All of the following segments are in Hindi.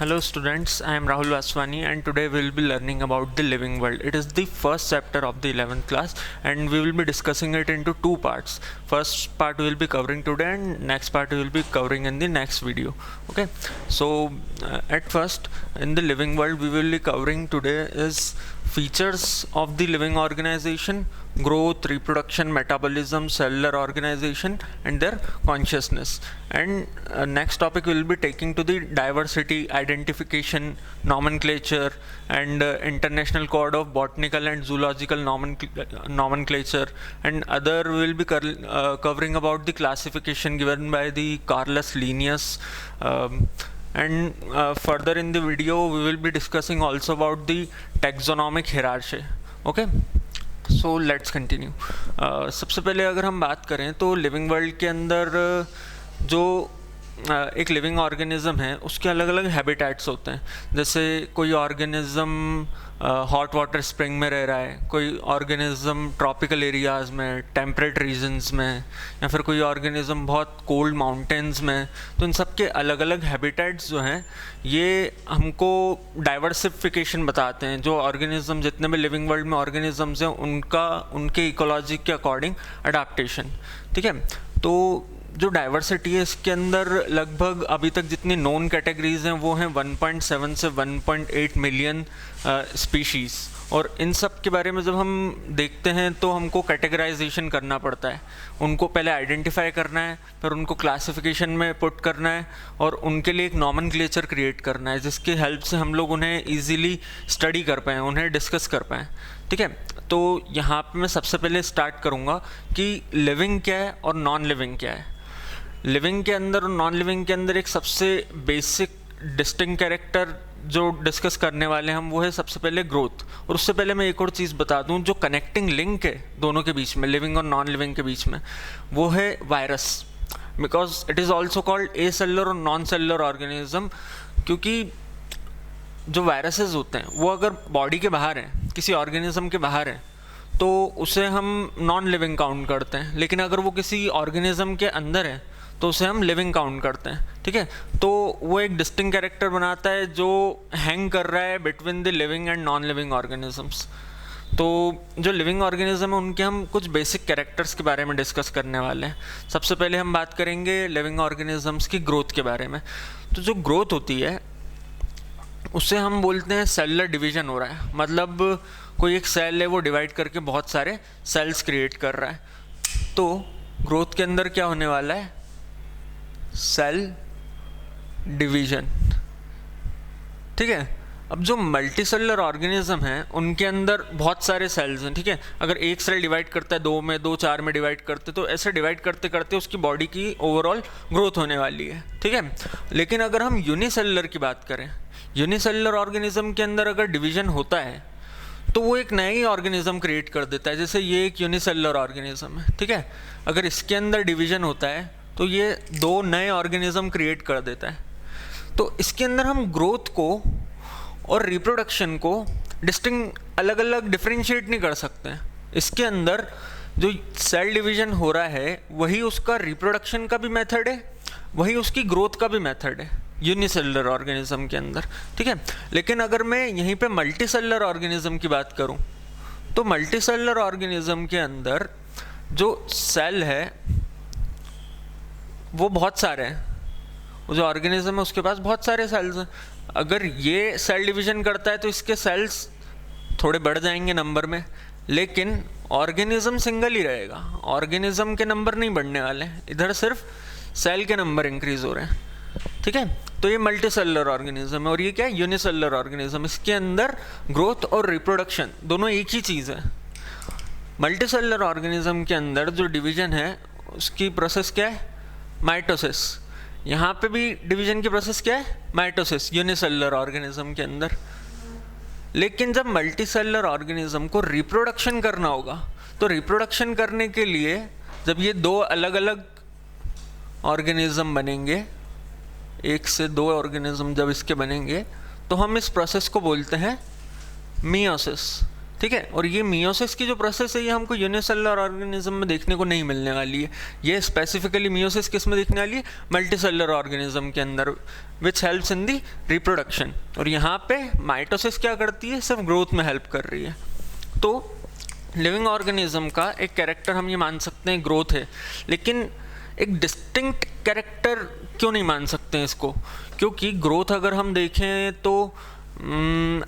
Hello students, I am Rahul Vaswani and today we will be learning about the living world. It is the first chapter of the 11th class and we will be discussing it into two parts. First part we will be covering today and next part we will be covering in the next video. Okay, so at first in the living world we will be covering today is features of the living organization, growth, reproduction, metabolism, cellular organization and their consciousness. And next topic we will be taking to the diversity, identification, nomenclature and international code of botanical and zoological nomenclature, and other we will be covering about the classification given by the Carolus Linnaeus. And further in the video we will be discussing also about the taxonomic hierarchy. Okay, so let's continue. सबसे पहले अगर हम बात करें तो लिविंग वर्ल्ड के अंदर जो एक लिविंग ऑर्गेनिज्म है उसके अलग अलग हैबिटेट्स होते हैं. जैसे कोई ऑर्गेनिज्म हॉट वाटर स्प्रिंग में रह रहा है, कोई ऑर्गेनिज्म ट्रॉपिकल एरियाज़ में, टेम्परेट रीजन्स में, या फिर कोई ऑर्गेनिज्म बहुत कोल्ड माउंटेन्स में. तो इन सब के अलग अलग हैबिटेट्स जो हैं ये हमको डाइवर्सिफिकेशन बताते हैं. जो ऑर्गेनिज्म, जितने भी लिविंग वर्ल्ड में ऑर्गेनिजम्स हैं उनके इकोलॉजी के अकॉर्डिंग अडाप्टेशन. ठीक है, तो जो डाइवर्सिटी है इसके अंदर लगभग अभी तक जितनी नोन कैटेगरीज हैं वो हैं 1.7 से 1.8 मिलियन स्पीशीज़. और इन सब के बारे में जब हम देखते हैं तो हमको कैटेगराइजेशन करना पड़ता है. उनको पहले आइडेंटिफाई करना है, फिर उनको क्लासिफिकेशन में पुट करना है और उनके लिए एक नॉमेनक्लेचर क्रिएट करना है जिसकी हेल्प से हम लोग उन्हें ईजिली स्टडी कर पाएँ, उन्हें डिस्कस कर पाएँ. ठीक है, तो यहाँ पे मैं सबसे पहले स्टार्ट करूँगा कि लिविंग क्या है और नॉन लिविंग क्या है. लिविंग के अंदर और नॉन लिविंग के अंदर एक सबसे बेसिक डिस्टिंक्ट कैरेक्टर जो डिस्कस करने वाले हैं हम वो है सबसे पहले ग्रोथ. और उससे पहले मैं एक और चीज़ बता दूं, जो कनेक्टिंग लिंक है दोनों के बीच में, लिविंग और नॉन लिविंग के बीच में, वो है virus. Because it is also called a cellular और नॉन सेलुलर ऑर्गेनिज्म. क्योंकि जो वायरसेस होते हैं वो अगर बॉडी के बाहर हैं, किसी ऑर्गेनिज्म के बाहर हैं, तो उसे हम नॉन लिविंग काउंट करते हैं. लेकिन अगर वो किसी ऑर्गेनिज्म के अंदर है तो उसे हम लिविंग काउंट करते हैं. ठीक है, तो वो एक डिस्टिंक्ट कैरेक्टर बनाता है जो हैंग कर रहा है between the living and non living organisms. तो जो लिविंग ऑर्गेनिज्म है उनके हम कुछ बेसिक कैरेक्टर्स के बारे में डिस्कस करने वाले हैं. सबसे पहले हम बात करेंगे लिविंग ऑर्गेनिजम्स की ग्रोथ के बारे में. तो जो ग्रोथ होती है उससे हम बोलते हैं सेलुलर डिवीजन हो रहा है. मतलब कोई एक सेल है वो डिवाइड करके बहुत सारे सेल्स क्रिएट कर रहा है. तो ग्रोथ के अंदर क्या होने वाला है? Cell division. ठीक है, अब जो मल्टी सेलुलर ऑर्गेनिज्म है उनके अंदर बहुत सारे सेल्स हैं. ठीक है, अगर एक सेल डिवाइड करता है दो में, दो चार में डिवाइड करते, तो ऐसे डिवाइड करते करते उसकी बॉडी की ओवरऑल ग्रोथ होने वाली है. ठीक है, लेकिन अगर हम यूनिसेलुलर की बात करें, यूनिसेलुलर ऑर्गेनिज्म के अंदर अगर डिवीजन होता है तो वो एक नया ही ऑर्गेनिज्म क्रिएट कर देता है. जैसे ये एक यूनिसेलुलर ऑर्गेनिज्म है. ठीक है, अगर इसके अंदर डिवीजन होता है तो ये दो नए ऑर्गेनिज्म क्रिएट कर देता है. तो इसके अंदर हम ग्रोथ को और रिप्रोडक्शन को डिस्टिंक्ट अलग अलग डिफरेंशिएट नहीं कर सकते हैं. इसके अंदर जो सेल डिवीजन हो रहा है वही उसका रिप्रोडक्शन का भी मेथड है, वही उसकी ग्रोथ का भी मेथड है यूनिसेलुलर ऑर्गेनिज्म के अंदर. ठीक है, लेकिन अगर मैं यहीं पे मल्टी सेलुलर ऑर्गेनिज्म की बात करूं तो मल्टी सेलुलर ऑर्गेनिज्म के अंदर जो सेल है वो बहुत सारे हैं. वो जो ऑर्गेनिज्म है उसके पास बहुत सारे सेल्स हैं. अगर ये सेल डिवीजन करता है तो इसके सेल्स थोड़े बढ़ जाएंगे नंबर में, लेकिन ऑर्गेनिज्म सिंगल ही रहेगा. ऑर्गेनिज्म के नंबर नहीं बढ़ने वाले हैं, इधर सिर्फ सेल के नंबर इंक्रीज हो रहे हैं. ठीक है, तो ये मल्टी सेलुलर ऑर्गेनिज्म है. और ये क्या है? Unicellular organism. इसके अंदर ग्रोथ और रिप्रोडक्शन दोनों एक ही चीज़ है. मल्टी सेलुलर ऑर्गेनिज्म के अंदर जो डिवीजन है उसकी प्रोसेस क्या है? माइटोसिस. यहाँ पे भी डिवीजन की प्रोसेस क्या है? माइटोसिस, यूनिसेलुलर ऑर्गेनिज्म के अंदर. लेकिन जब मल्टी सेलुलर ऑर्गेनिज्म को रिप्रोडक्शन करना होगा तो रिप्रोडक्शन करने के लिए जब ये दो अलग अलग ऑर्गेनिज्म बनेंगे, एक से दो ऑर्गेनिज्म जब इसके बनेंगे, तो हम इस प्रोसेस को बोलते हैं मियोसिस. ठीक है। और ये मियोसिस की जो प्रोसेस है ये हमको यूनिसेलुलर ऑर्गेनिज्म में देखने को नहीं मिलने वाली है। ये स्पेसिफिकली मियोसिस किस में देखने वाली है? मल्टीसेलुलर ऑर्गेनिज्म के अंदर, which helps in the reproduction. और यहाँ पे माइटोसिस क्या करती है? सिर्फ ग्रोथ में हेल्प कर रही है। तो लिविंग ऑर्गेनिज्म का एक कैरेक्टर हम ये मान सकते हैं ग्रोथ है, लेकिन एक डिस्टिंक्ट कैरेक्टर क्यों नहीं मान सकते हैं इसको? क्योंकि ग्रोथ अगर हम देखें तो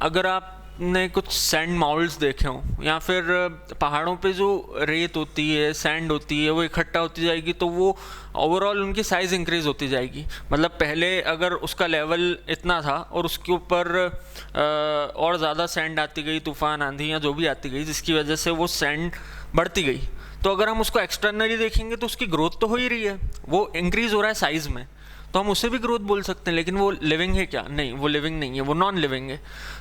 अगर आपने कुछ सैंड माउल्स देखे हों या फिर पहाड़ों पे जो रेत होती है, सैंड होती है, वो इकट्ठा होती जाएगी तो वो ओवरऑल उनकी साइज़ इंक्रीज़ होती जाएगी। मतलब पहले अगर उसका लेवल इतना था और उसके ऊपर और ज़्यादा सैंड आती गई, तूफ़ान, आंधी या जो भी आती गई, जिसकी वजह से वो सैंड बढ़ती गई, तो अगर हम उसको एक्सटर्नली देखेंगे तो उसकी ग्रोथ तो हो ही रही है, वो इंक्रीज़ हो रहा है साइज़ में, तो हम उसे भी ग्रोथ बोल सकते हैं। लेकिन वो लिविंग है क्या? नहीं, वो लिविंग नहीं है, वो नॉन लिविंग है।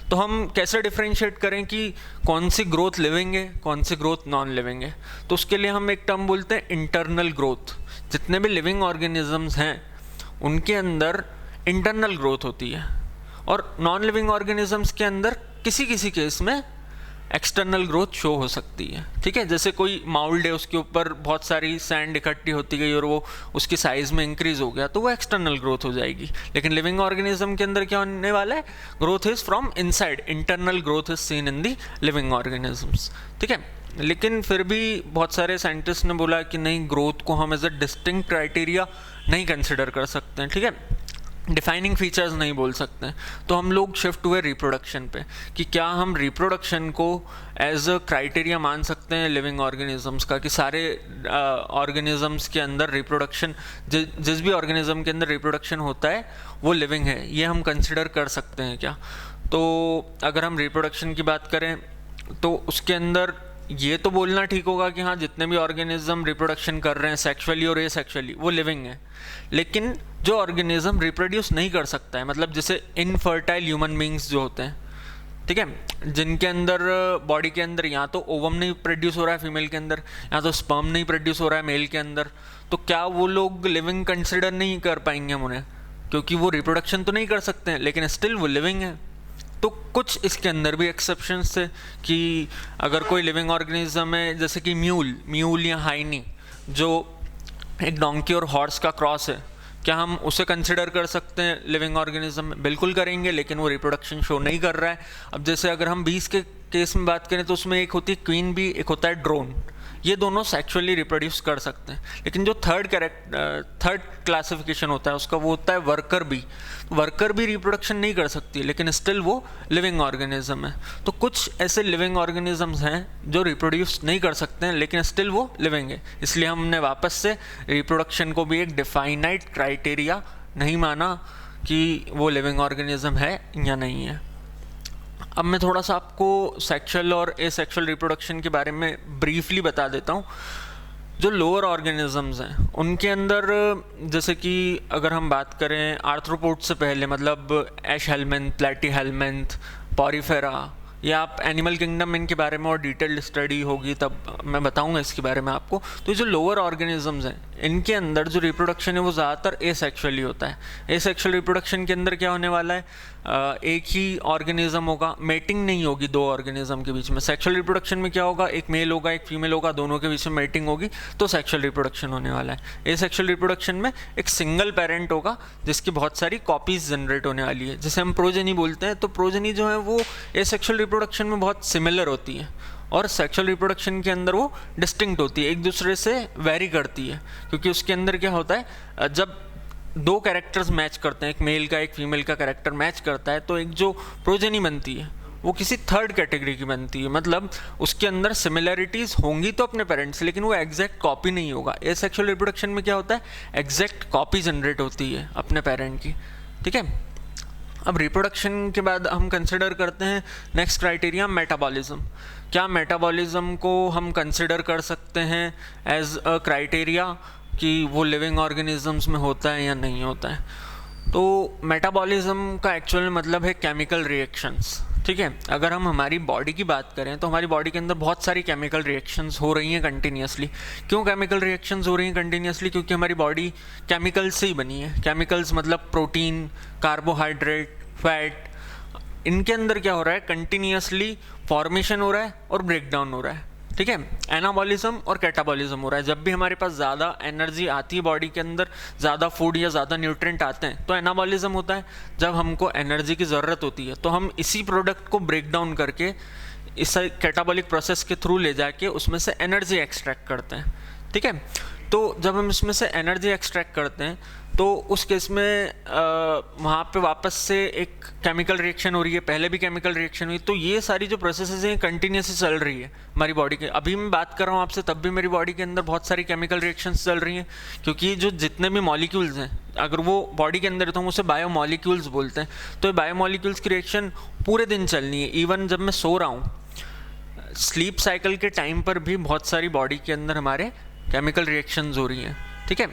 तो हम कैसे डिफ्रेंशिएट करें कि कौन सी ग्रोथ लिविंग है, कौन सी ग्रोथ नॉन लिविंग है? तो उसके लिए हम एक टर्म बोलते हैं इंटरनल ग्रोथ। जितने भी लिविंग ऑर्गेनिजम्स हैं उनके अंदर इंटरनल ग्रोथ होती है, और नॉन लिविंग ऑर्गेनिजम्स के अंदर किसी किसी केस में एक्सटर्नल ग्रोथ शो हो सकती है। ठीक है, जैसे कोई माउल्ड है, उसके ऊपर बहुत सारी सैंड इकट्ठी होती गई और वो उसकी साइज़ में इंक्रीज हो गया, तो वो एक्सटर्नल ग्रोथ हो जाएगी। लेकिन लिविंग ऑर्गेनिज्म के अंदर क्या होने वाला है? Growth is from inside, internal growth is seen in the living organisms. ठीक है, लेकिन फिर भी बहुत सारे साइंटिस्ट ने बोला कि नहीं, ग्रोथ को हम एज अ डिस्टिंक्ट क्राइटेरिया नहीं कंसिडर कर सकते हैं। ठीक है, डिफाइनिंग फीचर्स नहीं बोल सकते हैं। तो हम लोग शिफ्ट हुए रिप्रोडक्शन पे कि क्या हम रिप्रोडक्शन को एज अ क्राइटेरिया मान सकते हैं लिविंग ऑर्गेनिजम्स का, कि सारे ऑर्गेनिजम्स के अंदर रिप्रोडक्शन, जिस भी ऑर्गेनिज्म के अंदर रिप्रोडक्शन होता है वो लिविंग है, ये हम कंसिडर कर सकते हैं क्या? तो अगर हम रिप्रोडक्शन की बात करें तो उसके अंदर ये तो बोलना ठीक होगा कि हाँ, जितने भी ऑर्गेनिज्म रिप्रोडक्शन कर रहे हैं सेक्सुअली और एसेक्सुअली, वो लिविंग है। लेकिन जो ऑर्गेनिज्म रिप्रोड्यूस नहीं कर सकता है, मतलब जैसे इनफर्टाइल ह्यूमन बींग्स जो होते हैं, ठीक है, जिनके अंदर बॉडी के अंदर या तो ओवम नहीं प्रोड्यूस हो रहा है फीमेल के अंदर, या तो स्पर्म नहीं प्रोड्यूस हो रहा है मेल के अंदर, तो क्या वो लोग लिविंग कंसिडर नहीं कर पाएंगे हम उन्हें? क्योंकि वो रिप्रोडक्शन तो नहीं कर सकते हैं, लेकिन स्टिल वो लिविंग है। तो कुछ इसके अंदर भी एक्सेप्शंस थे कि अगर कोई लिविंग ऑर्गेनिज्म है, जैसे कि म्यूल या हाइनी, जो एक डोंकी और हॉर्स का क्रॉस है, क्या हम उसे कंसिडर कर सकते हैं लिविंग ऑर्गेनिज्म? बिल्कुल करेंगे, लेकिन वो रिप्रोडक्शन शो नहीं कर रहा है। अब जैसे अगर हम बीस के केस में बात करें तो उसमें एक होती है क्वीन बी, एक होता है ड्रोन, ये दोनों सेक्सुअली रिप्रोड्यूस कर सकते हैं। लेकिन जो थर्ड क्लासिफिकेशन होता है उसका, वो होता है worker bee. Worker bee reproduction नहीं कर सकती, लेकिन स्टिल वो लिविंग ऑर्गेनिज्म है। तो कुछ ऐसे लिविंग ऑर्गेनिजम्स हैं जो रिप्रोड्यूस नहीं कर सकते हैं, लेकिन स्टिल वो लिविंग है। इसलिए हमने वापस से रिप्रोडक्शन को भी एक डिफाइनाइट क्राइटेरिया नहीं माना कि वो लिविंग ऑर्गेनिज्म है या नहीं है। अब मैं थोड़ा सा आपको सेक्सुअल और एसेक्सुअल रिप्रोडक्शन के बारे में ब्रीफली बता देता हूँ। जो लोअर ऑर्गेनिजम्स हैं उनके अंदर, जैसे कि अगर हम बात करें आर्थ्रोपोड से पहले, मतलब एश हेलमेंथ, प्लेटी हेलमेंथ, पॉरीफेरा, या आप एनिमल किंगडम इनके बारे में और डिटेल्ड स्टडी होगी तब मैं बताऊंगा इसके बारे में आपको। तो जो लोअर ऑर्गेनिजम्स हैं इनके अंदर जो रिप्रोडक्शन है वो ज़्यादातर एसेक्सुअली होता है। एसेक्सुअल रिप्रोडक्शन के अंदर क्या होने वाला है? एक ही ऑर्गेनिज्म होगा, मेटिंग नहीं होगी दो ऑर्गेनिज्म के बीच में। सेक्सुअल रिप्रोडक्शन में क्या होगा? एक मेल होगा, एक फीमेल होगा, दोनों के बीच में मेटिंग होगी, तो सेक्सुअल रिप्रोडक्शन होने वाला है। एसेक्सुअल रिप्रोडक्शन में एक सिंगल पेरेंट होगा जिसकी बहुत सारी कॉपीज जनरेट होने वाली है, जिसे हम प्रोजेनी बोलते हैं। तो प्रोजेनी जो है वो एसेक्सुअल रिप्रोडक्शन में बहुत सिमिलर होती है, और सेक्सुअल रिप्रोडक्शन के अंदर वो डिस्टिंक्ट होती है, एक दूसरे से वेरी करती है। क्योंकि उसके अंदर क्या होता है, जब दो कैरेक्टर्स मैच करते हैं, एक मेल का एक फीमेल का कैरेक्टर मैच करता है, तो एक जो प्रोजेनी बनती है वो किसी थर्ड कैटेगरी की बनती है। मतलब उसके अंदर सिमिलैरिटीज़ होंगी तो अपने पेरेंट्स से, लेकिन वो एग्जैक्ट कॉपी नहीं होगा। एसेक्सुअल रिप्रोडक्शन में क्या होता है? एग्जैक्ट कॉपी जनरेट होती है अपने पेरेंट की। ठीक है, अब रिप्रोडक्शन के बाद हम कंसिडर करते हैं नेक्स्ट क्राइटेरिया, मेटाबॉलिज्म। क्या मेटाबॉलिज्म को हम कंसिडर कर सकते हैं एज अ क्राइटेरिया कि वो लिविंग ऑर्गेनिजम्स में होता है या नहीं होता है? तो मेटाबॉलिज्म का एक्चुअल मतलब है केमिकल रिएक्शंस। ठीक है, अगर हम हमारी बॉडी की बात करें तो हमारी बॉडी के अंदर बहुत सारी केमिकल रिएक्शंस हो रही हैं कंटिन्यूसली। क्यों केमिकल रिएक्शंस हो रही हैं कंटिन्यूसली? क्योंकि हमारी बॉडी केमिकल्स से ही बनी है। केमिकल्स मतलब प्रोटीन, कार्बोहाइड्रेट, फैट, इनके अंदर क्या हो रहा है, कंटिन्यूसली फॉर्मेशन हो रहा है और ब्रेक डाउन हो रहा है, ठीक है। एनाबॉलिज्म और कैटाबॉलिज्म हो रहा है। जब भी हमारे पास ज़्यादा एनर्जी आती है बॉडी के अंदर, ज़्यादा फूड या ज़्यादा न्यूट्रिएंट आते हैं, तो एनाबॉलिज्म होता है। जब हमको एनर्जी की ज़रूरत होती है तो हम इसी प्रोडक्ट को ब्रेक डाउन करके इस कैटाबॉलिक प्रोसेस के थ्रू ले जाके उसमें से एनर्जी एक्सट्रैक्ट करते हैं, ठीक है। तो जब हम इसमें से एनर्जी एक्सट्रैक्ट करते हैं तो उस केस में वहाँ पे वापस से एक केमिकल रिएक्शन हो रही है, पहले भी केमिकल रिएक्शन हुई। तो ये सारी जो प्रोसेसेस हैं कंटिन्यूसली चल रही है हमारी बॉडी के। अभी मैं बात कर रहा हूँ आपसे, तब भी मेरी बॉडी के अंदर बहुत सारी केमिकल रिएक्शंस चल रही हैं, क्योंकि जो जितने भी मॉलिक्यूल्स हैं, अगर वो बॉडी के अंदर है तो हम उसे बायोमॉलिक्यूल्स बोलते हैं। तो ये बायोमॉलिक्यूल्स की रिएक्शन पूरे दिन चलनी है। इवन जब मैं सो रहा हूँ, स्लीप साइकिल के टाइम पर भी बहुत सारी बॉडी के अंदर हमारे केमिकल रिएक्शंस हो रही हैं, ठीक है।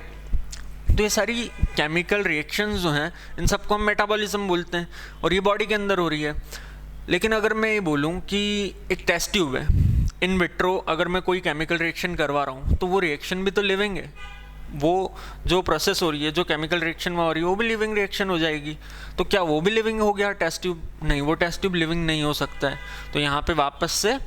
तो ये सारी केमिकल रिएक्शंस जो हैं, इन सबको हम मेटाबॉलिज्म बोलते हैं, और ये बॉडी के अंदर हो रही है। लेकिन अगर मैं ये बोलूँ कि एक टेस्ट ट्यूब है, इन विट्रो अगर मैं कोई केमिकल रिएक्शन करवा रहा हूँ, तो वो रिएक्शन भी तो लिविंग है। वो जो प्रोसेस हो रही है, जो केमिकल रिएक्शन में हो रही है, वो भी लिविंग रिएक्शन हो जाएगी। तो क्या वो भी लिविंग हो गया टेस्ट ट्यूब? नहीं, वो टेस्ट ट्यूब लिविंग नहीं हो सकता है। तो यहाँ पे वापस से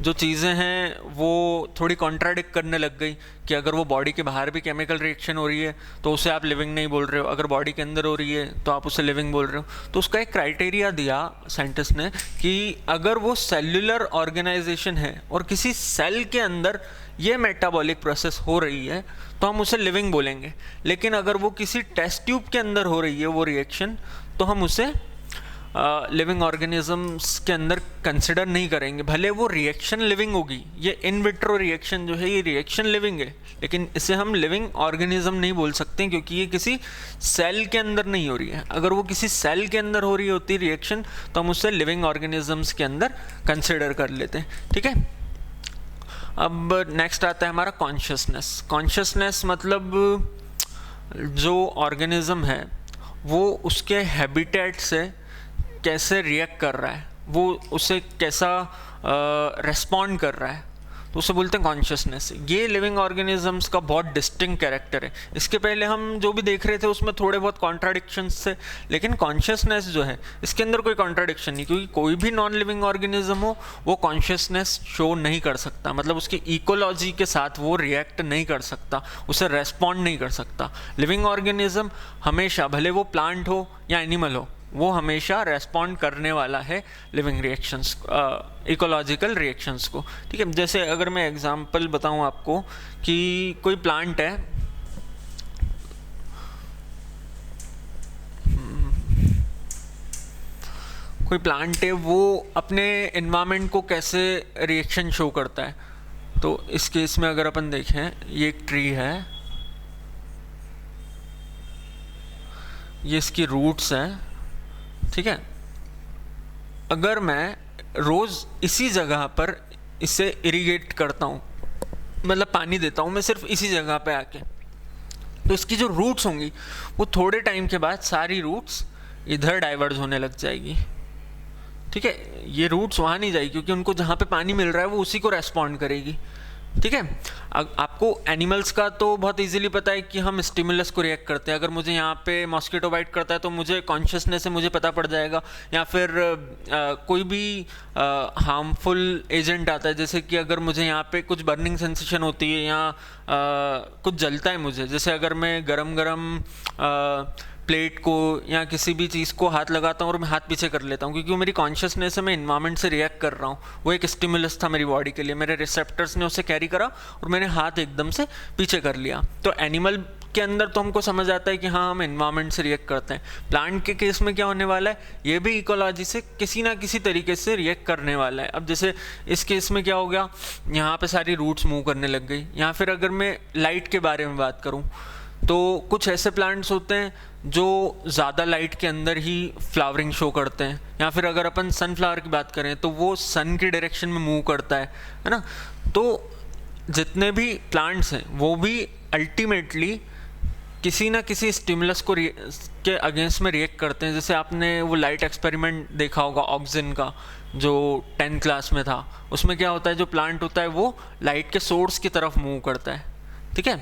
जो चीज़ें हैं वो थोड़ी कॉन्ट्राडिक्ट करने लग गई कि अगर वो बॉडी के बाहर भी केमिकल रिएक्शन हो रही है तो उसे आप लिविंग नहीं बोल रहे हो, अगर बॉडी के अंदर हो रही है तो आप उसे लिविंग बोल रहे हो। तो उसका एक क्राइटेरिया दिया साइंटिस्ट ने कि अगर वो सेल्युलर ऑर्गेनाइजेशन है और किसी सेल के अंदर ये मेटाबॉलिक प्रोसेस हो रही है तो हम उसे लिविंग बोलेंगे। लेकिन अगर वो किसी टेस्ट ट्यूब के अंदर हो रही है वो रिएक्शन, तो हम उसे लिविंग ऑर्गेनिजम्स के अंदर कंसिडर नहीं करेंगे। भले वो रिएक्शन लिविंग होगी, ये इन विट्रो रिएक्शन जो है ये रिएक्शन लिविंग है, लेकिन इसे हम लिविंग ऑर्गेनिज्म नहीं बोल सकते क्योंकि ये किसी सेल के अंदर नहीं हो रही है। अगर वो किसी सेल के अंदर हो रही होती रिएक्शन तो हम उसे लिविंग ऑर्गेनिजम्स के अंदर कंसिडर कर लेते हैं, ठीक है। अब नेक्स्ट आता है हमारा कॉन्शियसनेस। कॉन्शियसनेस मतलब जो ऑर्गेनिज्म है वो उसके हैबिटेट से कैसे रिएक्ट कर रहा है, वो उसे कैसा रेस्पॉन्ड कर रहा है, तो उसे बोलते हैं कॉन्शियसनेस। ये लिविंग ऑर्गेनिजम्स का बहुत डिस्टिंक्ट कैरेक्टर है। इसके पहले हम जो भी देख रहे थे उसमें थोड़े बहुत कॉन्ट्राडिक्शंस थे, लेकिन कॉन्शियसनेस जो है इसके अंदर कोई कॉन्ट्राडिक्शन नहीं, क्योंकि कोई भी नॉन लिविंग ऑर्गेनिज्म हो वो कॉन्शियसनेस शो नहीं कर सकता। मतलब उसकी इकोलॉजी के साथ वो रिएक्ट नहीं कर सकता, उसे रेस्पॉन्ड नहीं कर सकता। लिविंग ऑर्गेनिज्म हमेशा, भले वो प्लांट हो या एनिमल हो, वो हमेशा रेस्पॉन्ड करने वाला है लिविंग रिएक्शंस, इकोलॉजिकल रिएक्शंस को, ठीक है। जैसे अगर मैं एग्जांपल बताऊं आपको कि कोई प्लांट है, कोई प्लांट है, वो अपने एनवायरनमेंट को कैसे रिएक्शन शो करता है। तो इस केस में अगर अपन देखें, ये एक ट्री है, ये इसकी रूट्स हैं, ठीक है। अगर मैं रोज़ इसी जगह पर इसे इरिगेट करता हूँ, मतलब पानी देता हूँ मैं सिर्फ इसी जगह पे आके, तो इसकी जो रूट्स होंगी वो थोड़े टाइम के बाद सारी रूट्स इधर डाइवर्ज होने लग जाएगी, ठीक है। ये रूट्स वहाँ नहीं जाएगी क्योंकि उनको जहाँ पे पानी मिल रहा है वो उसी को रेस्पॉन्ड करेगी, ठीक है। आपको एनिमल्स का तो बहुत इजीली पता है कि हम स्टिमुलस को रिएक्ट करते हैं। अगर मुझे यहाँ पे मॉस्किटो बाइट करता है तो मुझे कॉन्शियसनेस से मुझे पता पड़ जाएगा, या फिर कोई भी हार्मफुल एजेंट आता है, जैसे कि अगर मुझे यहाँ पे कुछ बर्निंग सेंसेशन होती है या कुछ जलता है मुझे, जैसे अगर मैं गरम गरम प्लेट को या किसी भी चीज़ को हाथ लगाता हूँ और मैं हाथ पीछे कर लेता हूँ, क्योंकि वो मेरी कॉन्शियसनेस है, मैं इन्वायरमेंट से रिएक्ट कर रहा हूँ। वो एक स्टिमुलस था मेरी बॉडी के लिए, मेरे रिसेप्टर्स ने उसे कैरी करा और मैंने हाथ एकदम से पीछे कर लिया। तो एनिमल के अंदर तो हमको समझ आता है कि हाँ, हम इन्वायरमेंट से रिएक्ट करते हैं। प्लांट के केस में क्या होने वाला है, ये भी इकोलॉजी से किसी ना किसी तरीके से रिएक्ट करने वाला है। अब जैसे इस केस में क्या हो गया, यहाँ पे सारी रूट्स मूव करने लग गई। या फिर अगर मैं लाइट के बारे में बात करूँ तो कुछ ऐसे प्लांट्स होते हैं जो ज़्यादा लाइट के अंदर ही फ्लावरिंग शो करते हैं, या फिर अगर अपन सनफ्लावर की बात करें तो वो सन की डायरेक्शन में मूव करता है ना। तो जितने भी प्लांट्स हैं वो भी अल्टीमेटली किसी ना किसी स्टिमुलस को के अगेंस्ट में रिएक्ट करते हैं। जैसे आपने वो लाइट एक्सपेरिमेंट देखा होगा ऑक्सिजन का, जो 10th क्लास में था। उसमें क्या होता है, जो प्लांट होता है वो लाइट के सोर्स की तरफ मूव करता है, ठीक है।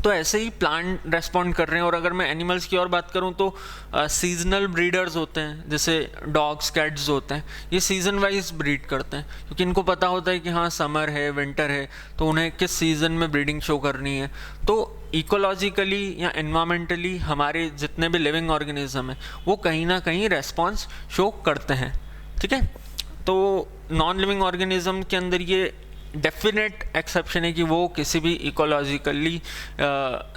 तो ऐसे ही प्लांट रेस्पॉन्ड कर रहे हैं। और अगर मैं एनिमल्स की और बात करूं तो सीजनल ब्रीडर्स होते हैं, जैसे डॉग्स कैट्स होते हैं, ये सीज़न वाइज ब्रीड करते हैं क्योंकि इनको पता होता है कि हाँ समर है विंटर है तो उन्हें किस सीज़न में ब्रीडिंग शो करनी है। तो इकोलॉजिकली या एनवायरमेंटली हमारे जितने भी लिविंग ऑर्गेनिज्म हैं वो कहीं ना कहीं रेस्पॉन्स शो करते हैं। ठीक है, तो नॉन लिविंग ऑर्गेनिज्म के अंदर ये डेफिनेट एक्सेप्शन है कि वो किसी भी इकोलॉजिकली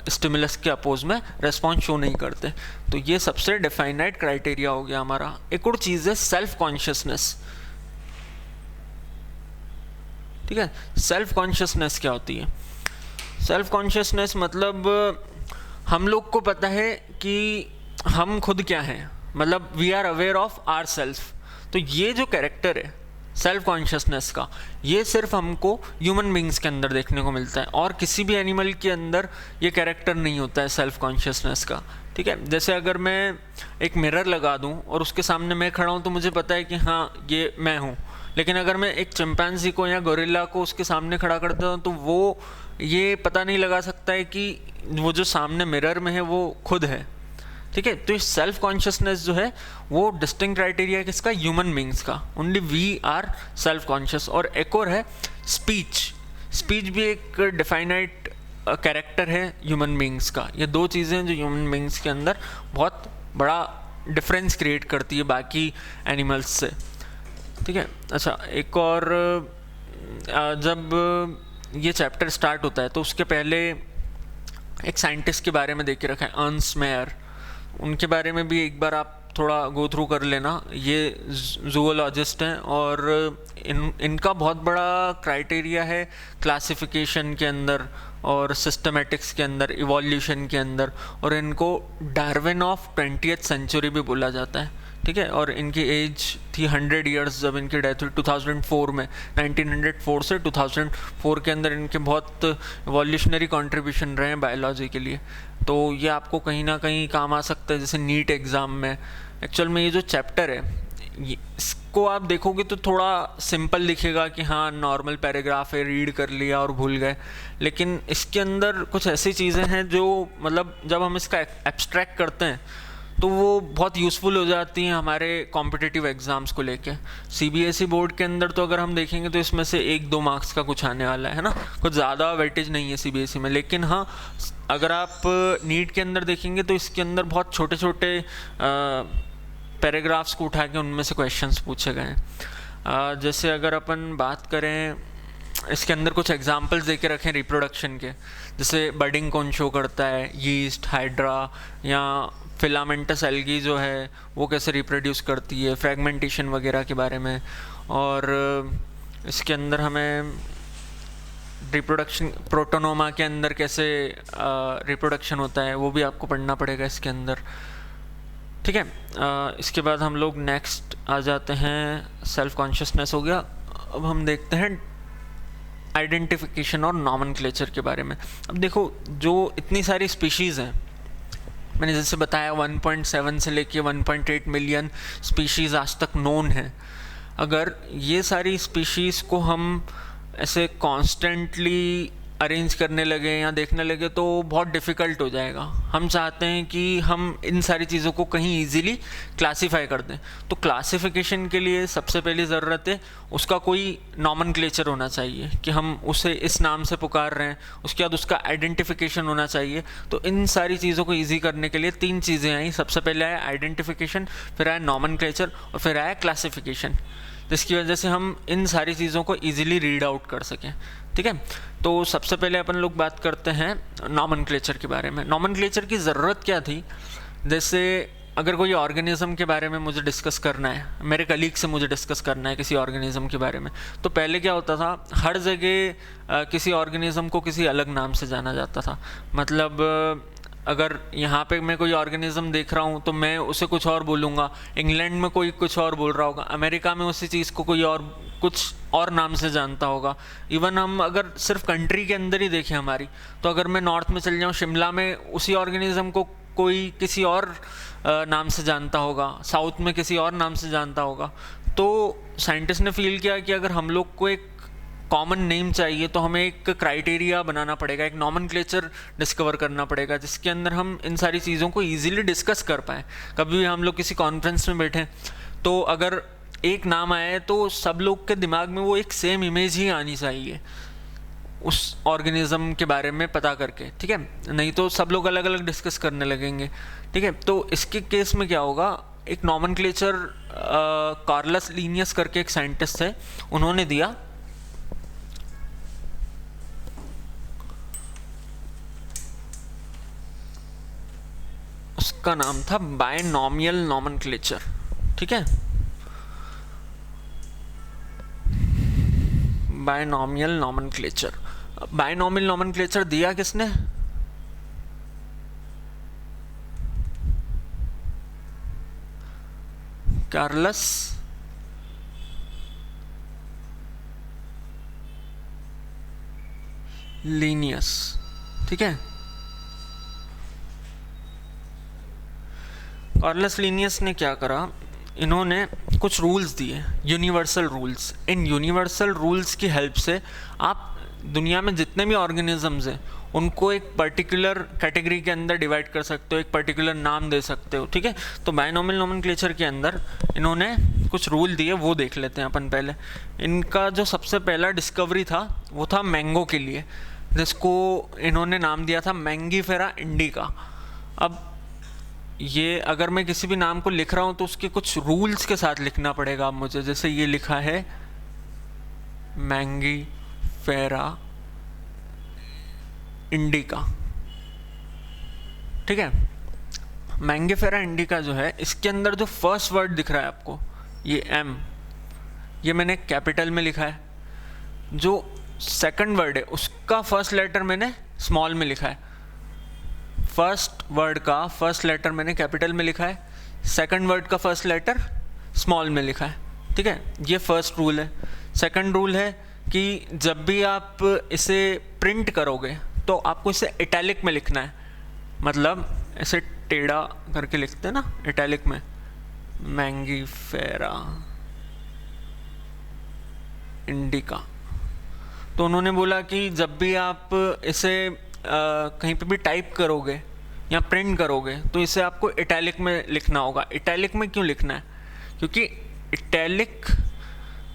स्टिमुलस के अपोज में रेस्पॉन्स शो नहीं करते। तो ये सबसे डिफाइनाइट क्राइटेरिया हो गया हमारा। एक और चीज़ है सेल्फ कॉन्शियसनेस। ठीक है, सेल्फ कॉन्शियसनेस क्या होती है? सेल्फ कॉन्शियसनेस मतलब हम लोग को पता है कि हम खुद क्या हैं, मतलब we are aware of our self. तो ये जो कैरेक्टर है सेल्फ कॉन्शियसनेस का, ये सिर्फ हमको ह्यूमन बींग्स के अंदर देखने को मिलता है और किसी भी एनिमल के अंदर ये कैरेक्टर नहीं होता है सेल्फ कॉन्शियसनेस का। ठीक है, जैसे अगर मैं एक मिरर लगा दूं और उसके सामने मैं खड़ा हूं तो मुझे पता है कि हाँ ये मैं हूं, लेकिन अगर मैं एक चिंपैंजी को या गोरिल्ला को उसके सामने खड़ा कर देता हूं तो वो ये पता नहीं लगा सकता है कि वो जो सामने मिरर में है वो खुद है। ठीक है, तो ये सेल्फ कॉन्शियसनेस जो है वो डिस्टिंक्ट क्राइटेरिया किसका? ह्यूमन बींग्स का। Only we are self conscious. और एक और है स्पीच। स्पीच भी एक डिफाइनाइट कैरेक्टर है ह्यूमन बींग्स का। ये दो चीज़ें जो ह्यूमन बींग्स के अंदर बहुत बड़ा डिफरेंस क्रिएट करती है बाकी एनिमल्स से। ठीक है, अच्छा एक और जब ये चैप्टर स्टार्ट होता है तो उसके पहले एक साइंटिस्ट के बारे में देख के रखा है, अर्न्स्ट मेयर। उनके बारे में भी एक बार आप थोड़ा गो थ्रू कर लेना। ये जूलॉजिस्ट हैं और इनका बहुत बड़ा क्राइटेरिया है क्लासिफिकेशन के अंदर और सिस्टमेटिक्स के अंदर, इवोल्यूशन के अंदर, और इनको डार्विन ऑफ 20th सेंचुरी भी बोला जाता है। ठीक है, और इनकी एज थी 100 ईयर्स जब इनकी डेथ हुई 2004 में। 1904 से 2004 के अंदर इनके बहुत इवोल्यूशनरी कंट्रीब्यूशन रहे हैं बायोलॉजी के लिए। तो ये आपको कहीं ना कहीं काम आ सकता है, जैसे नीट एग्ज़ाम में। एक्चुअल में ये जो चैप्टर है इसको आप देखोगे तो थोड़ा सिंपल दिखेगा कि हाँ नॉर्मल पैराग्राफ है, रीड कर लिया और भूल गए, लेकिन इसके अंदर कुछ ऐसी चीज़ें हैं जो मतलब जब हम इसका एब्स्ट्रैक्ट करते हैं तो वो बहुत यूज़फुल हो जाती हैं हमारे कॉम्पिटिटिव एग्ज़ाम्स को लेके। सीबीएसई बोर्ड के अंदर तो अगर हम देखेंगे तो इसमें से 1-2 मार्क्स का कुछ आने वाला है ना, कुछ ज़्यादा वेटेज नहीं है सीबीएसई में। लेकिन हाँ अगर आप नीट के अंदर देखेंगे तो इसके अंदर बहुत छोटे छोटे पैराग्राफ्स को उठा के उनमें से क्वेश्चंस पूछे गए हैं। जैसे अगर अपन बात करें, इसके अंदर कुछ एग्जांपल्स देके रखें रिप्रोडक्शन के, जैसे बडिंग कौन शो करता है, यीस्ट, हाइड्रा, या फिलामेंटस एल्गी जो है वो कैसे रिप्रोड्यूस करती है, फ्रेगमेंटेशन वगैरह के बारे में। और इसके अंदर हमें रिप्रोडक्शन, प्रोटोनोमा के अंदर कैसे रिप्रोडक्शन होता है वो भी आपको पढ़ना पड़ेगा इसके अंदर। ठीक है, इसके बाद हम लोग नेक्स्ट आ जाते हैं, सेल्फ कॉन्शियसनेस हो गया। अब हम देखते हैं आइडेंटिफिकेशन और नॉमेनक्लेचर के बारे में। अब देखो जो इतनी सारी स्पीशीज़ हैं, मैंने जैसे बताया 1.7 से लेके 1.8 मिलियन स्पीशीज़ आज तक नोन है। अगर ये सारी स्पीशीज़ को हम ऐसे कॉन्स्टेंटली अरेंज करने लगे या देखने लगे तो बहुत डिफ़िकल्ट हो जाएगा। हम चाहते हैं कि हम इन सारी चीज़ों को कहीं इजीली क्लासीफाई कर दें। तो क्लासिफिकेशन के लिए सबसे पहली ज़रूरत है उसका कोई नॉमेनक्लेचर होना चाहिए कि हम उसे इस नाम से पुकार रहे हैं। उसके बाद उसका आइडेंटिफिकेशन होना चाहिए। तो इन सारी चीज़ों को ईजी करने के लिए 3 चीज़ें आई। सबसे पहले आया आइडेंटिफिकेशन, फिर आया नॉमेनक्लेचर और फिर आया क्लासिफिकेशन, जिसकी वजह से हम इन सारी चीज़ों को ईजिली रीड आउट कर सकें। ठीक है, तो सबसे पहले अपन लोग बात करते हैं नॉमेनक्लेचर के बारे में। नॉमेनक्लेचर की ज़रूरत क्या थी? जैसे अगर कोई ऑर्गेनिज्म के बारे में मुझे डिस्कस करना है, मेरे कलीग से मुझे डिस्कस करना है किसी ऑर्गेनिज्म के बारे में, तो पहले क्या होता था, हर जगह किसी ऑर्गेनिज्म को किसी अलग नाम से जाना जाता था। मतलब अगर यहाँ पे मैं कोई ऑर्गेनिज्म देख रहा हूँ तो मैं उसे कुछ और बोलूँगा, इंग्लैंड में कोई कुछ और बोल रहा होगा, अमेरिका में उसी चीज़ को कोई और कुछ और नाम से जानता होगा। इवन हम अगर सिर्फ कंट्री के अंदर ही देखें हमारी, तो अगर मैं नॉर्थ में चल जाऊँ, शिमला में उसी ऑर्गेनिज्म को कोई किसी और नाम से जानता होगा, साउथ में किसी और नाम से जानता होगा। तो साइंटिस्ट ने फील किया कि अगर हम लोग को एक कॉमन नेम चाहिए तो हमें एक क्राइटेरिया बनाना पड़ेगा, एक नॉमेनक्लेचर डिस्कवर करना पड़ेगा जिसके अंदर हम इन सारी चीज़ों को ईजिली डिस्कस कर पाएँ। कभी भी हम लोग किसी कॉन्फ्रेंस में बैठे तो अगर एक नाम आया है तो सब लोग के दिमाग में वो एक सेम इमेज ही आनी चाहिए उस ऑर्गेनिज्म के बारे में पता करके, ठीक है, नहीं तो सब लोग अलग अलग डिस्कस करने लगेंगे, ठीक है। तो इसके केस में क्या होगा, एक नॉमेनक्लेचर कार्लस लीनियस करके एक साइंटिस्ट है, उन्होंने दिया। उसका नाम था बायनॉमियल नॉमेनक्लेचर, ठीक है, बायनॉमियल नॉमेनक्लेचर। बायनॉमियल नॉमेनक्लेचर दिया किसने, कार्लस लीनियस, ठीक है। कार्लस लीनियस ने क्या करा, इन्होंने कुछ रूल्स दिए, यूनिवर्सल रूल्स। इन यूनिवर्सल रूल्स की हेल्प से आप दुनिया में जितने भी ऑर्गेनिजम्स हैं उनको एक पर्टिकुलर कैटेगरी के अंदर डिवाइड कर सकते हो, एक पर्टिकुलर नाम दे सकते हो, ठीक है। तो बायनॉमियल नोमेनक्लेचर के अंदर इन्होंने कुछ रूल दिए, वो देख लेते हैं अपन पहले। इनका जो सबसे पहला डिस्कवरी था वो था मैंगो के लिए, जिसको इन्होंने नाम दिया था मैंगीफेरा इंडिका। अब ये अगर मैं किसी भी नाम को लिख रहा हूँ तो उसके कुछ रूल्स के साथ लिखना पड़ेगा अब मुझे। जैसे ये लिखा है मैंगीफेरा इंडिका, ठीक है। मैंगीफेरा इंडिका जो है, इसके अंदर जो फर्स्ट वर्ड दिख रहा है आपको, ये एम, ये मैंने कैपिटल में लिखा है। जो सेकंड वर्ड है उसका फर्स्ट लेटर मैंने स्मॉल में लिखा है। फर्स्ट वर्ड का फर्स्ट लेटर मैंने कैपिटल में लिखा है, सेकंड वर्ड का फर्स्ट लेटर स्मॉल में लिखा है, ठीक है। ये फर्स्ट रूल है। सेकंड रूल है कि जब भी आप इसे प्रिंट करोगे तो आपको इसे इटैलिक में लिखना है, मतलब ऐसे टेढ़ा करके लिखते हैं ना इटैलिक में, मैंगीफेरा इंडिका। तो उन्होंने बोला कि जब भी आप इसे कहीं पे भी टाइप करोगे या प्रिंट करोगे तो इसे आपको इटैलिक में लिखना होगा। इटैलिक में क्यों लिखना है, क्योंकि italic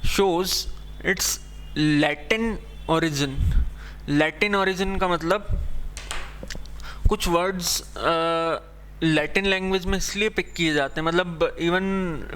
shows it's Latin origin. Latin origin का मतलब कुछ वर्ड्स लैटिन लैंग्वेज में इसलिए पिक किए जाते हैं, मतलब इवन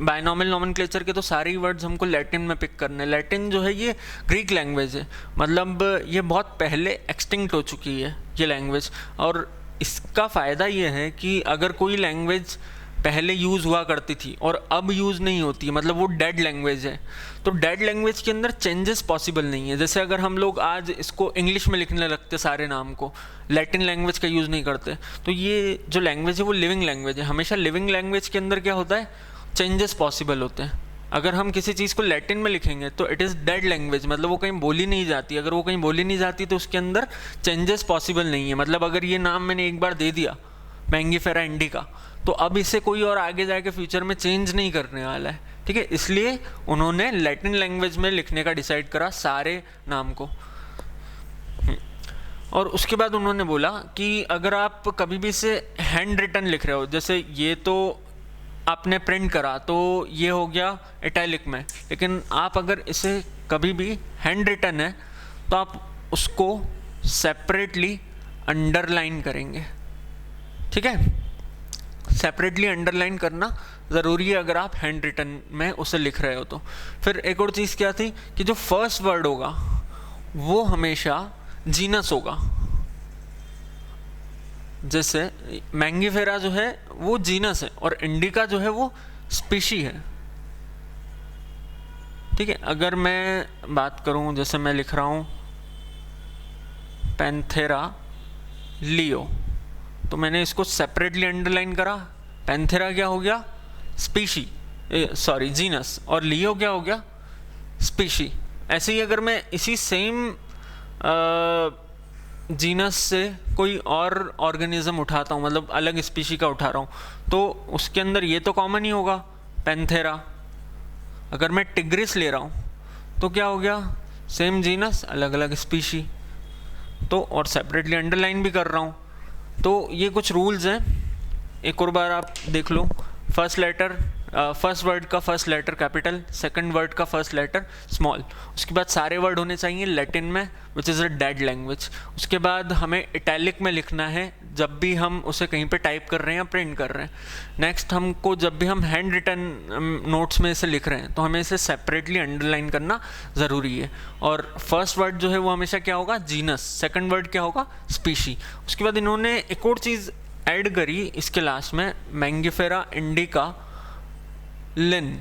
बायनॉमियल नोमेनक्लेचर के तो सारे वर्ड्स हमको लैटिन में पिक करने। लैटिन जो है ये ग्रीक लैंग्वेज है, मतलब ये बहुत पहले एक्सटिंक्ट हो चुकी है ये लैंग्वेज। और इसका फ़ायदा ये है कि अगर कोई लैंग्वेज पहले यूज़ हुआ करती थी और अब यूज़ नहीं होती है, मतलब वो डेड लैंग्वेज है, तो डेड लैंग्वेज के अंदर चेंजेस पॉसिबल नहीं है। जैसे अगर हम लोग आज इसको इंग्लिश में लिखने लगते सारे नाम को, लैटिन लैंग्वेज का यूज़ नहीं करते, तो ये जो लैंग्वेज है वो लिविंग लैंग्वेज है। हमेशा लिविंग लैंग्वेज के अंदर क्या होता है, चेंजेस पॉसिबल होते हैं। अगर हम किसी चीज़ को लैटिन में लिखेंगे तो इट इज़ डेड लैंग्वेज, मतलब वो कहीं बोली नहीं जाती। अगर वो कहीं बोली नहीं जाती तो उसके अंदर चेंजेस पॉसिबल नहीं है। मतलब अगर ये नाम मैंने एक बार दे दिया मैंगीफेरा इंडिका, तो अब इसे कोई और आगे जाके फ्यूचर में चेंज नहीं करने वाला है, ठीक है। इसलिए उन्होंने लैटिन लैंग्वेज में लिखने का डिसाइड करा सारे नाम को। और उसके बाद उन्होंने बोला कि अगर आप कभी भी इसे हैंड रिटन लिख रहे हो, जैसे ये तो आपने प्रिंट करा तो ये हो गया इटैलिक में, लेकिन आप अगर इसे कभी भी हैंड रिटन है तो आप उसको सेपरेटली अंडरलाइन करेंगे, ठीक है। सेपरेटली अंडरलाइन करना ज़रूरी है अगर आप हैंड रिटन में उसे लिख रहे हो तो। फिर एक और चीज़ क्या थी कि जो फर्स्ट वर्ड होगा वो हमेशा जीनस होगा। जैसे मैंगीफेरा जो है वो जीनस है और इंडिका जो है वो स्पीशी है, ठीक है। अगर मैं बात करूं, जैसे मैं लिख रहा हूं पैंथेरा लियो, तो मैंने इसको सेपरेटली अंडरलाइन करा। पैंथेरा क्या हो गया, स्पीशी, सॉरी जीनस, और लियो क्या हो गया, स्पीशी। ऐसे ही अगर मैं इसी सेम जीनस से कोई और ऑर्गेनिज्म उठाता हूँ, मतलब अलग स्पीशी का उठा रहा हूँ, तो उसके अंदर ये तो कॉमन ही होगा पैंथेरा। अगर मैं टिग्रिस ले रहा हूँ तो क्या हो गया, सेम जीनस अलग अलग स्पीशी। तो और सेपरेटली अंडरलाइन भी कर रहा हूँ। तो ये कुछ रूल्स हैं, एक और बार आप देख लो। फर्स्ट वर्ड का first letter capital, second word का फर्स्ट लेटर स्मॉल। उसके बाद सारे वर्ड होने चाहिए लैटिन में, which is a dead language. उसके बाद हमें इटैलिक में लिखना है जब भी हम उसे कहीं पे टाइप कर रहे हैं या प्रिंट कर रहे हैं। नेक्स्ट हमको जब भी हम हैंड रिटन नोट्स में इसे लिख रहे हैं तो हमें इसे सेपरेटली अंडरलाइन करना ज़रूरी है। और फर्स्ट वर्ड जो है वो हमेशा क्या होगा, जीनस। सेकंड वर्ड क्या होगा, स्पीशी। उसके बाद इन्होंने एक और चीज़ ऐड करी इसके लास्ट में, मैंगिफेरा इंडिका लिन।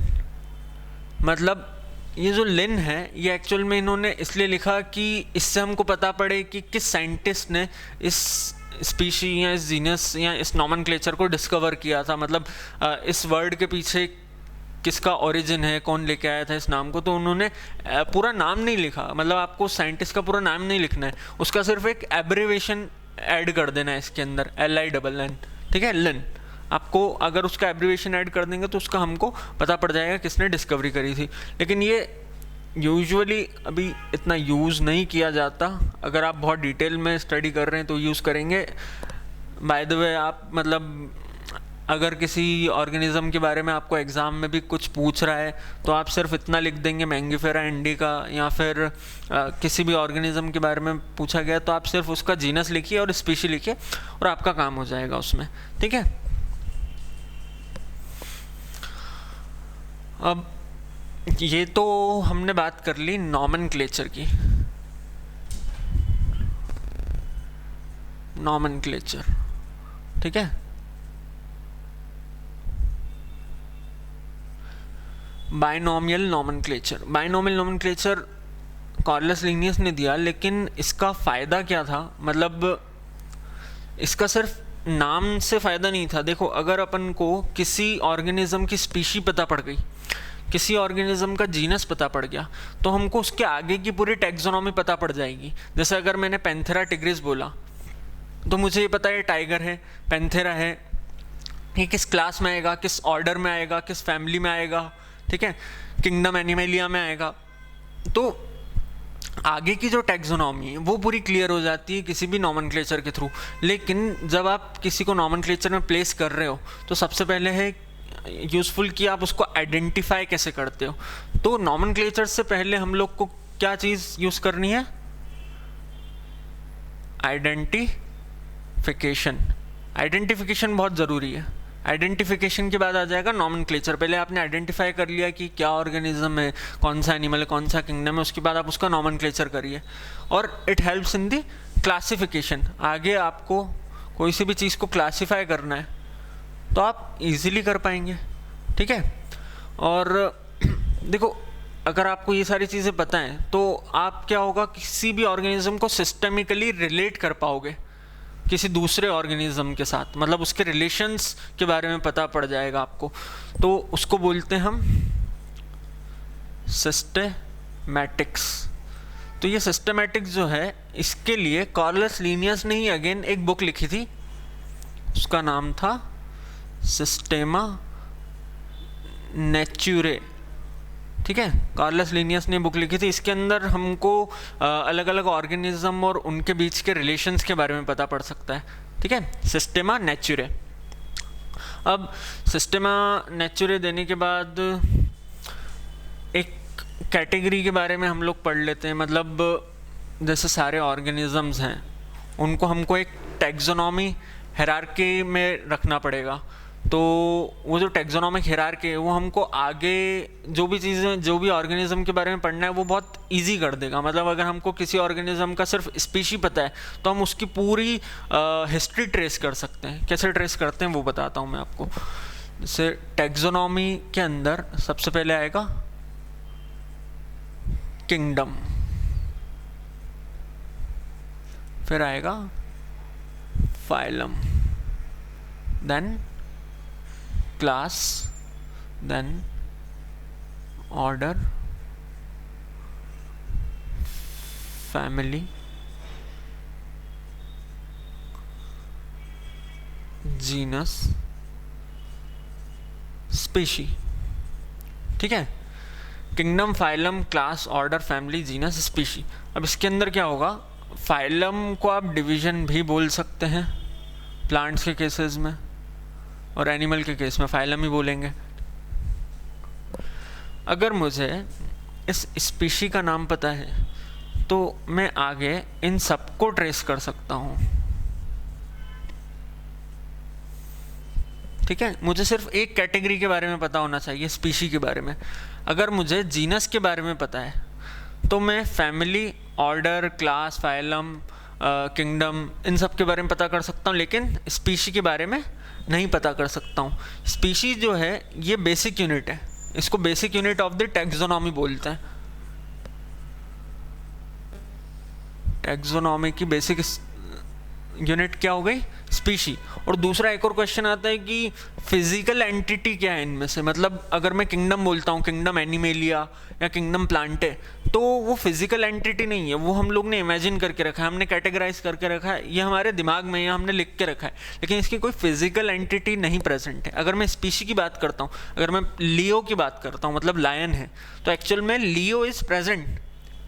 मतलब ये जो लिन है ये एक्चुअल में इन्होंने इसलिए लिखा कि इससे हमको पता पड़े कि किस साइंटिस्ट ने इस स्पीशी या इस जीनस या इस नॉमेनक्लेचर को डिस्कवर किया था। मतलब इस वर्ड के पीछे किसका ओरिजिन है, कौन लेके आया था इस नाम को। तो उन्होंने पूरा नाम नहीं लिखा, मतलब आपको साइंटिस्ट का पूरा नाम नहीं लिखना है, उसका सिर्फ एक एब्रिवेशन ऐड कर देना है इसके अंदर, LINN, ठीक है, लिन। आपको अगर उसका एब्रिवेशन ऐड कर देंगे तो उसका हमको पता पड़ जाएगा किसने डिस्कवरी करी थी। लेकिन ये यूजुअली अभी इतना यूज़ नहीं किया जाता। अगर आप बहुत डिटेल में स्टडी कर रहे हैं तो यूज़ करेंगे। बाय द वे आप मतलब अगर किसी ऑर्गेनिज्म के बारे में आपको एग्ज़ाम में भी कुछ पूछ रहा है तो आप सिर्फ इतना लिख देंगे मैंगिफेरा इंडिका, या फिर किसी भी ऑर्गेनिज्म के बारे में पूछा गया तो आप सिर्फ उसका जीनस लिखिए और स्पीशी लिखिए और आपका काम हो जाएगा उसमें, ठीक है। अब ये तो हमने बात कर ली नॉमेनक्लेचर की। नॉमेनक्लेचर, ठीक है। बाइनोमियल नॉमेनक्लेचर कार्लस लिनियस ने दिया, लेकिन इसका फ़ायदा क्या था, मतलब इसका सिर्फ नाम से फ़ायदा नहीं था। देखो अगर अपन को किसी ऑर्गेनिज्म की स्पीशी पता पड़ गई, किसी ऑर्गेनिज्म का जीनस पता पड़ गया, तो हमको उसके आगे की पूरी टैक्सोनॉमी पता पड़ जाएगी। जैसे अगर मैंने पैंथेरा टिग्रिस बोला तो मुझे ये पता है टाइगर है, पैंथेरा है, ये किस क्लास में आएगा, किस ऑर्डर में आएगा, किस फैमिली में आएगा, ठीक है, किंगडम एनिमेलिया में आएगा। तो आगे की जो टैक्सोनॉमी है वो पूरी क्लियर हो जाती है किसी भी नॉमेनक्लेचर के थ्रू। लेकिन जब आप किसी को नॉमेनक्लेचर में प्लेस कर रहे हो तो सबसे पहले है यूज़फुल कि आप उसको आइडेंटिफाई कैसे करते हो। तो नॉमेनक्लेचर से पहले हम लोग को क्या चीज़ यूज़ करनी है, आइडेंटिफिकेशन बहुत ज़रूरी है। आइडेंटिफिकेशन के बाद आ जाएगा नॉमेनक्लेचर। पहले आपने आइडेंटिफाई कर लिया कि क्या ऑर्गेनिज्म है, कौन सा एनिमल है, कौन सा किंगडम है, उसके बाद आप उसका नॉमेनक्लेचर करिए और it helps in the classification. आगे आपको कोई सी भी चीज़ को क्लासीफाई करना है तो आप इजीली कर पाएंगे, ठीक है। और देखो अगर आपको ये सारी चीज़ें पता हैं तो आप क्या होगा, किसी भी ऑर्गेनिज्म को सिस्टेमिकली रिलेट कर पाओगे किसी दूसरे ऑर्गेनिज्म के साथ, मतलब उसके रिलेशंस के बारे में पता पड़ जाएगा आपको। तो उसको बोलते हैं हम सिस्टेमैटिक्स। तो ये सिस्टेमैटिक्स जो है इसके लिए कार्लस लिनियस ने ही अगेन एक बुक लिखी थी, उसका नाम था सिस्टेमा नेचुरे, ठीक है। कार्लस लिनियस ने बुक लिखी थी, इसके अंदर हमको अलग अलग ऑर्गेनिज्म और उनके बीच के रिलेशंस के बारे में पता पड़ सकता है, ठीक है। सिस्टेमा नेचुरे। अब सिस्टेमा नेचुरे देने के बाद एक कैटेगरी के बारे में हम लोग पढ़ लेते हैं। मतलब जैसे सारे ऑर्गेनिजम्स हैं उनको हमको एक टैक्सोनॉमी हायरार्की में रखना पड़ेगा। तो वो जो टैक्सोनॉमिक हायरार्की है वो हमको आगे जो भी चीज़ें, जो भी ऑर्गेनिज्म के बारे में पढ़ना है वो बहुत इजी कर देगा। मतलब अगर हमको किसी ऑर्गेनिज्म का सिर्फ स्पीशी पता है तो हम उसकी पूरी हिस्ट्री ट्रेस कर सकते हैं। कैसे ट्रेस करते हैं वो बताता हूँ मैं आपको। जैसे टैक्सोनॉमी के अंदर सबसे पहले आएगा किंगडम, फिर आएगा phylum, then class, then order, family, genus, species, ठीक है। Kingdom, phylum, class, order, family, genus, species. अब इसके अंदर क्या होगा, फाइलम को आप डिवीजन भी बोल सकते हैं प्लांट्स के केसेस में, और एनिमल के केस में फाइलम ही बोलेंगे। अगर मुझे इस स्पीशी का नाम पता है तो मैं आगे इन सबको ट्रेस कर सकता हूँ। ठीक है, मुझे सिर्फ एक कैटेगरी के बारे में पता होना चाहिए, स्पीशी के बारे में। अगर मुझे जीनस के बारे में पता है तो मैं family, order, class, phylum, kingdom, इन सब के बारे में पता कर सकता हूँ, लेकिन स्पीशी के बारे में नहीं पता कर सकता हूँ। स्पीशी जो है ये बेसिक यूनिट है, इसको basic unit of the taxonomy बोलते हैं। टैक्सोनॉमी की बेसिक यूनिट क्या हो गई, स्पीशी। और दूसरा एक और क्वेश्चन आता है कि फिजिकल एंटिटी क्या है इनमें से, मतलब अगर मैं किंगडम बोलता हूँ, किंगडम एनिमेलिया या किंगडम प्लांटे, तो वो फिजिकल एंटिटी नहीं है, वो हम लोग ने इमेजिन करके रखा है, हमने कैटेगराइज करके रखा है, ये हमारे दिमाग में या हमने लिख के रखा है, लेकिन इसकी कोई फिजिकल एंटिटी नहीं प्रेजेंट है। अगर मैं स्पीशी की बात करता हूँ, अगर मैं लियो की बात करता हूँ, मतलब लायन है, तो एक्चुअल में Leo is present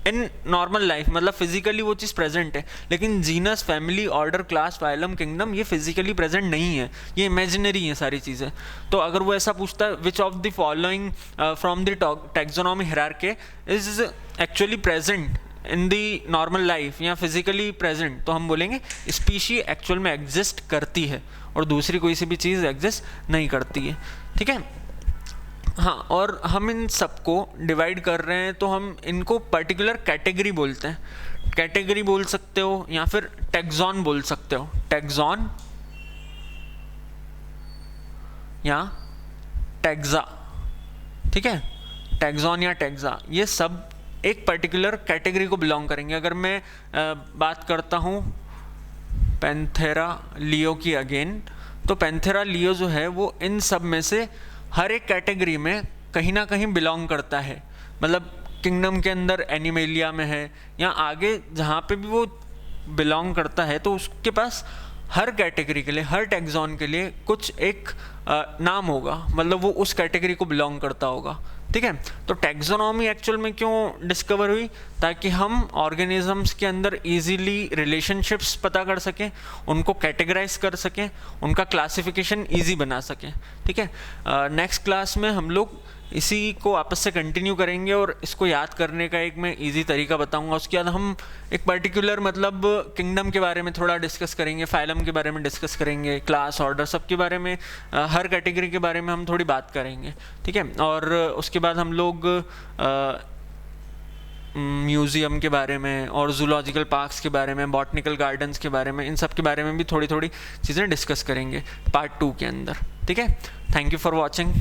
in normal life, मतलब फिजिकली वो चीज़ प्रेजेंट है, लेकिन genus, family, order, class, phylum, kingdom ये फिजिकली प्रेजेंट नहीं है, ये इमेजिनरी है सारी चीज़ें। तो अगर वो ऐसा पूछता है which of the following from the taxonomy hierarchy is actually present in the normal life या फिजिकली प्रेजेंट, तो हम बोलेंगे स्पीशी एक्चुअल में एग्जिस्ट करती है और दूसरी कोई सी भी चीज़ एग्जिस्ट नहीं करती है। ठीक है, हाँ, और हम इन सबको डिवाइड कर रहे हैं तो हम इनको पर्टिकुलर कैटेगरी बोलते हैं। कैटेगरी बोल सकते हो या फिर टैक्सॉन बोल सकते हो, टैक्सॉन या टैक्सा। ठीक है, टैक्सॉन या टैक्सा ये सब एक पर्टिकुलर कैटेगरी को बिलोंग करेंगे। अगर मैं बात करता हूँ पैंथेरा लियो की अगेन, तो पैंथेरा लियो जो है वो इन सब में से हर एक कैटेगरी में कहीं ना कहीं बिलोंग करता है, मतलब किंगडम के अंदर एनिमेलिया में है या आगे जहाँ पे भी वो बिलोंग करता है, तो उसके पास हर कैटेगरी के लिए, हर टैक्सॉन के लिए कुछ एक नाम होगा, मतलब वो उस कैटेगरी को बिलोंग करता होगा। ठीक है, तो टैक्सोनॉमी एक्चुअल में क्यों डिस्कवर हुई, ताकि हम ऑर्गेनिजम्स के अंदर इजीली रिलेशनशिप्स पता कर सकें, उनको कैटेगराइज कर सकें, उनका क्लासिफिकेशन इजी बना सकें। ठीक है, नेक्स्ट क्लास में हम लोग इसी को आपस से कंटिन्यू करेंगे और इसको याद करने का एक मैं इजी तरीका बताऊंगा। उसके बाद हम एक पर्टिकुलर मतलब किंगडम के बारे में थोड़ा डिस्कस करेंगे, फाइलम के बारे में डिस्कस करेंगे, क्लास, ऑर्डर, सब के बारे में, हर कैटेगरी के बारे में हम थोड़ी बात करेंगे। ठीक है, और उसके बाद हम लोग म्यूज़ियम के बारे में और जूलॉजिकल पार्क्स के बारे में, बॉटनिकल गार्डन्स के बारे में, इन सब के बारे में भी थोड़ी थोड़ी चीज़ें डिस्कस करेंगे पार्ट 2 के अंदर। ठीक है, थैंक यू फॉर वॉचिंग।